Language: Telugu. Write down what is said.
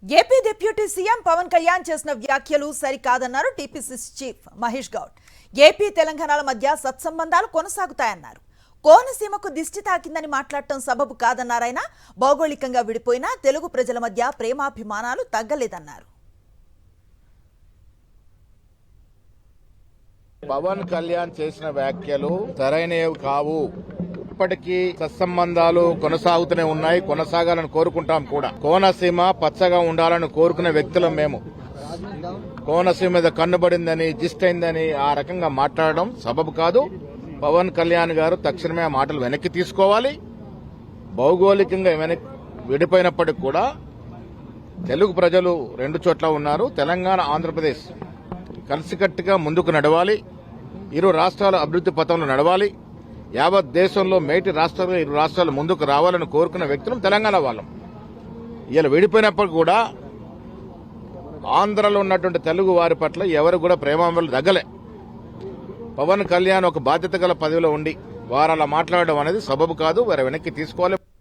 AP deputy CM Pawan Kalyan చేసిన వ్యాఖ్యలు సరికాదన్నారు TPCC chief Mahesh Goud. AP తెలంగాణల మధ్య సత్సంబంధాలు కొనసాగుతాయన్నారు. కోనసీమకు దిష్టి తాకిందని మాట్లాడటం సబబు కాదన్నారాయన. భౌగోళికంగా విడిపోయినా తెలుగు ప్రజల మధ్య ప్రేమాభిమానాలు తగ్గలేదన్నారు. పవన్ కళ్యాణ్ చేసిన వ్యాఖ్యలు సరైనవి కావు. ఇప్పటికీ సత్సంబంధాలు కొనసాగుతూనే ఉన్నాయి, కొనసాగాలని కోరుకుంటాం కూడా. కోనసీమ పచ్చగా ఉండాలని కోరుకునే వ్యక్తులం మేము. కోనసీమ మీద కన్నుబడిందని, జిస్టైందని ఆ రకంగా మాట్లాడడం సబబు కాదు. పవన్ కళ్యాణ్ గారు తక్షణమే ఆ మాటలు వెనక్కి తీసుకోవాలి. భౌగోళికంగా విడిపోయినప్పటికీ కూడా తెలుగు ప్రజలు రెండు చోట్ల ఉన్నారు. తెలంగాణ, ఆంధ్రప్రదేశ్ కలిసికట్టుగా ముందుకు నడవాలి. ఇరు రాష్ట్రాల అభివృద్ది పథంలో నడవాలి. యావత్ దేశంలో మేటి రాష్ట్రాలు ఇరు రాష్ట్రాలు ముందుకు రావాలని కోరుకున్న వ్యక్తులు తెలంగాణ వాళ్ళం. ఇలా విడిపోయినప్పుడు కూడా ఆంధ్రలో ఉన్నటువంటి తెలుగు వారి పట్ల ఎవరు కూడా ప్రేమాభిమానాలు తగ్గలే. పవన్ కళ్యాణ్ ఒక బాధ్యత గల పదవిలో ఉండి వారు అలా మాట్లాడడం అనేది సబబు కాదు. వారు వెనక్కి తీసుకోవాలి.